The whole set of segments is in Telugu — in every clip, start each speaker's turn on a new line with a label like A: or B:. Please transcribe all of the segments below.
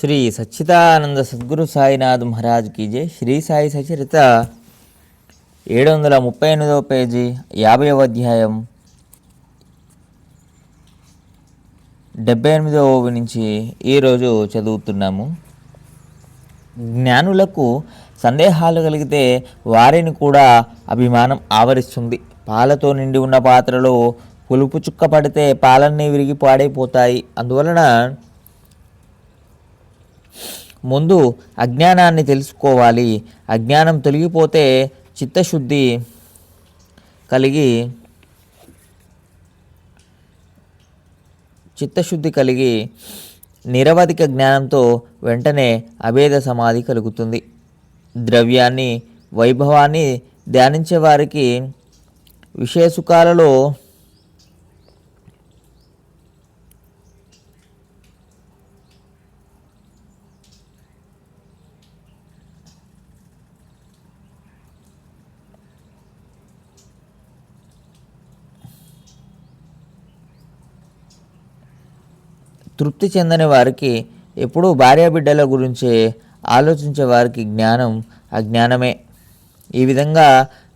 A: శ్రీ సచ్చిదానంద సద్గురు సాయినాథ్ మహారాజ్ కీ జై. శ్రీ సాయి సచరిత 738వ పేజీ 50వ అధ్యాయం 78వ నుంచి ఈరోజు చదువుతున్నాము. జ్ఞానులకు సందేహాలు కలిగితే వారిని కూడా అభిమానం ఆవరిస్తుంది. పాలతో నిండి ఉన్న పాత్రలో పులుపు చుక్క పడితే పాలన్నీ విరిగి పాడైపోతాయి. అందువలన ముందు అజ్ఞానాన్ని తెలుసుకోవాలి. అజ్ఞానం తొలగిపోతే చిత్తశుద్ధి కలిగి నిరవధిక జ్ఞానంతో వెంటనే అభేద సమాధి కలుగుతుంది. ద్రవ్యాన్ని, వైభవాన్ని ధ్యానించే వారికి విషయసుఖాలలో తృప్తి చెందని వారికి, ఎప్పుడూ భార్యాబిడ్డల గురించే ఆలోచించే వారికి జ్ఞానం అజ్ఞానమే. ఈ విధంగా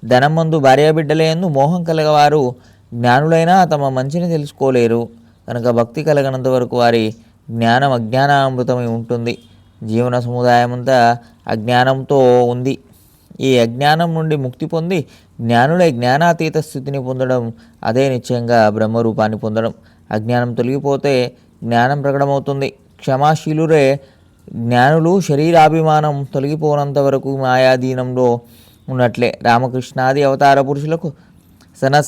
A: ధనమందు భార్యాబిడ్డలయందు మోహం కలగవారు జ్ఞానులైనా తమ మంచిని తెలుసుకోలేరు. కనుక భక్తి కలగనంత వరకు వారి జ్ఞానం అజ్ఞానామృతమై ఉంటుంది. జీవన సముదాయమంతా అజ్ఞానంతో ఉంది. ఈ అజ్ఞానం నుండి ముక్తి పొంది జ్ఞానులై జ్ఞానాతీత స్థితిని పొందడం, అదే నిశ్చయంగా బ్రహ్మరూపాన్ని పొందడం. అజ్ఞానం తొలగిపోతే జ్ఞానం ప్రకటమవుతుంది. క్షమాశీలురే జ్ఞానులు. శరీరాభిమానం తొలగిపోనంత వరకు మాయాధీనంలో ఉన్నట్లే. రామకృష్ణాది అవతార పురుషులకు,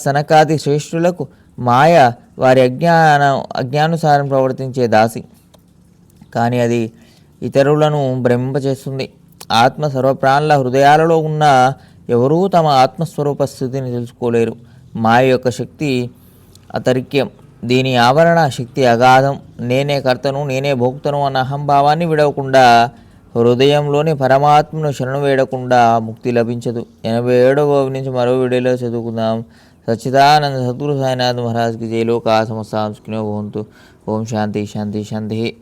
A: సనకాది శ్రేష్ఠులకు మాయ వారి అజ్ఞానుసారం ప్రవర్తించే దాసి. కానీ అది ఇతరులను భ్రమింపచేస్తుంది. ఆత్మ సర్వప్రాణుల హృదయాలలో ఉన్న ఎవరూ తమ ఆత్మస్వరూప స్థితిని తెలుసుకోలేరు. మాయ యొక్క శక్తి అతర్క్యం. దీని ఆవరణ శక్తి అగాధం. నేనే కర్తను, నేనే భోక్తను అన్న అహంభావాన్ని విడవకుండా, హృదయంలోని పరమాత్మను శరణు వేడకుండా ముక్తి లభించదు. 87వ నుంచి మరో వీడియోలో చదువుకుందాం. సచ్చిదానంద సద్గురు సాయినాథ్ మహారాజ్కి జై. లోకా సమస్తా సుఖినో భవంతు. ఓం శాంతి శాంతి శాంతి.